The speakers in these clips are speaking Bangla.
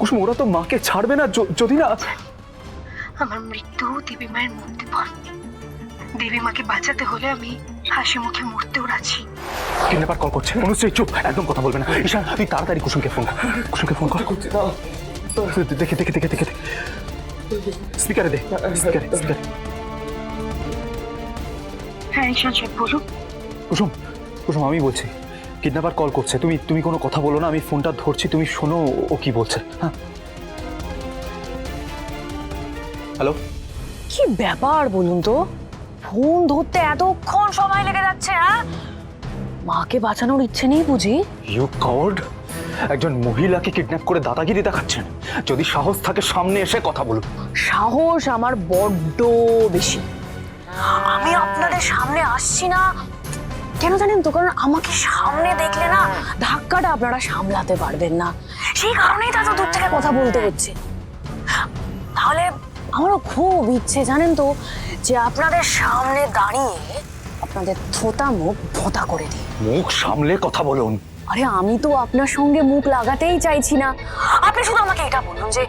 কুসুম ওরা তো মাকে ছাড়বে না যদি না। আমার মৃত্যু দেবী মায়ের মধ্যে পড়। দেবী মাকে বাঁচাতে হলে আমি হাসি মুখে মরতেও রাজি। কিডন্যাপার কল করছে। অনুশ্রী চুপ, একদম কথা বলবে না। ঈশান তুই তাড়াতাড়ি কুসুমকে ফোন কর। কুসুমকে ফোন কর। দেখে দেখে দেখে দেখে স্পিকারে দে, স্পিকারে স্পিকারে। হ্যাঁ ঈশান সাহেব বলুন। কুসুম কুসুম আমি বলছি, কিডন্যাপার কল করছে। তুমি কোনো কথা বলো না, আমি ফোনটা ধরছি, তুমি শোনো ও কি বলছে। হ্যাঁ হ্যালো। কি ব্যাপার বলুন তো, ফোন ধরতে এতক্ষণ সময় লেগে যাচ্ছে? হ্যাঁ, মাকে বাঁচানোর ইচ্ছে নেই বুঝি? ইউ কাওয়ার্ড, একজন মহিলাকে কিডন্যাপ করে দাদাগিরি দেখাচ্ছেন। যদি সাহস থাকে সামনে এসে কথা বলুন। সাহস আমার বড্ড বেশি। আমি আপনাদের সামনে আসছি না কেন জানেন তো? কারণ আমাকে সামনে দেখলে না ধাক্কাটা আপনারা সামলাতে পারবেন না, সেই কারণেই তো এত দূর থেকে কথা বলতে হচ্ছে। তাহলে আমারও খুব ইচ্ছে জানেন তো যে আপনাদের সামনে দাঁড়িয়ে আপনাদের থোতা মুখ ভোঁতা করে দিই। মুখ সামলে কথা বলুন। আরে আমি তো আপনার সঙ্গে মুখ লাগাতেই চাইছি না, আপনি শুধু আমাকে এটা বলুন যে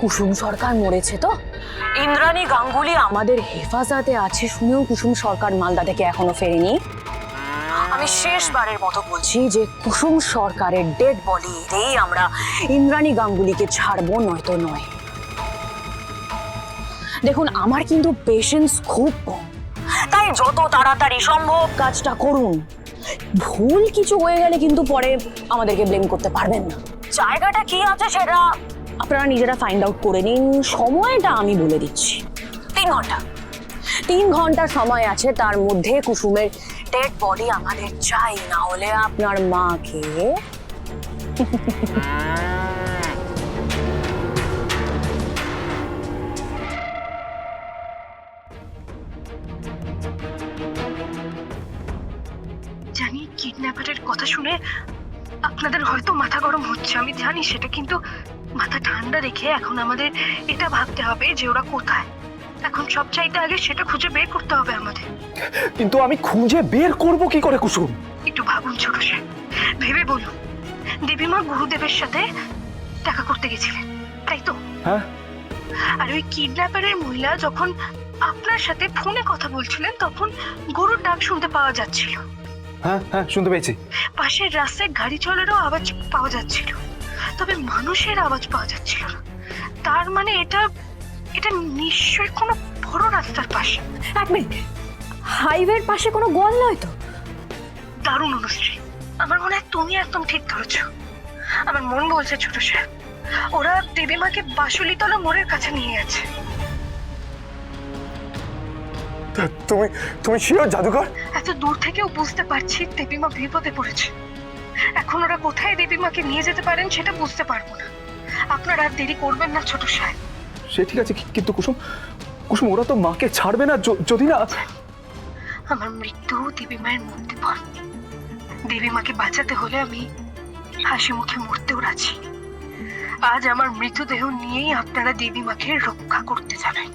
কুসুম সরকার মরেছে তো? ইন্দ্রাণী গাঙ্গুলি আমাদের হেফাজতে আছে শুনেও কুসুম সরকার মালদা থেকে এখনো ফেরেনি। আমি শেষবারের মতো বলছি যে কুসুম সরকারের ডেড বডিতেই আমরা ইন্দ্রাণী গাঙ্গুলিকে ছাড়বো, নয়তো নয়। দেখুন আমার কিন্তু পেশেন্স খুব কম, তাই যত তাড়াতাড়ি সম্ভব কাজটা করুন। ভুল কিছু হয়ে গেলে কিন্তু পরে আমাদেরকে ব্লেম করতে পারবেন না। জায়গাটা কি আছে সেটা আপনারা নিজেরা ফাইন্ড আউট করে নিন। সময়টা আমি বলে দিচ্ছি, 3 ঘন্টা। 3 ঘন্টা সময় আছে, তার মধ্যে কুসুমের ডেড বডি আমাদের চাই, না হলে আপনার মাকে জানি কিডন্যাপারের কথা শুনে আপনাদের হয়তো মাথা গরম হচ্ছে, আমি জানি সেটা, কিন্তু মাথা ঠান্ডা রেখে এখন আমাদের এটা ভাবতে হবে যে ওরা কোথায়। এখন সব চাইতে আগে সেটা খুঁজে বের করতে হবে আমাদের। কিন্তু আমি খুঁজে বের করব কি করে কুসুম? একটু ভাবুন ছোট সাহেব, ভেবে বলুন। দেবীমা গুরুদেবের সাথে দেখা করতে গেছিলেন তাই তো? হ্যাঁ। আর ওই কিডন্যাপারের মহিলা যখন আপনার সাথে ফোনে কথা বলছিলেন তখন গরুর ডাক শুনতে পাওয়া যাচ্ছিল। হ্যাঁ হ্যাঁ শুনতে পেয়েছি। পাশের রাস্তায় গাড়ি চলারও আওয়াজ পাওয়া যাচ্ছিল, তবে মানুষের আওয়াজ পাওয়া যাচ্ছিল না। তার মানে এটা এটা নিশ্চয়ই কোনো বড় রাস্তার পাশে। 1 মিনিট, হাইওয়ের পাশে কোনো গোয়াল নয় তো? দারুণ অনুশ্রী, আমার মনে হয় তুমি একদম ঠিক ধরেছ। আমার মন বলছে ছোট সাহেব, ওরা দেবীমাকে বাসুলিতলা মোড়ের কাছে নিয়ে গেছে। তুমি শিওর জাদুকর? এত দূর থেকেও বুঝতে পারছি দেবীমা বিপদে পড়েছে। এখন ওরা কোথায় দেবীমাকে নিয়ে যেতে পারেন সেটা বুঝতে পারবো না। আপনারা আর দেরি করবেন না ছোট সাহেব। সে ঠিক আছে, কিন্তু কুসুম কুসুম ওরা তো মাকে ছাড়বে না যদি না। আমার মৃত্যু দেবী মায়ের মধ্যে পড়। দেবী মাকে বাঁচাতে হলে আমি হাসি মুখে মরতেও রাজি। আজ আমার মৃতদেহ নিয়েই আপনারা দেবী মাকে রক্ষা করতে যাবেন।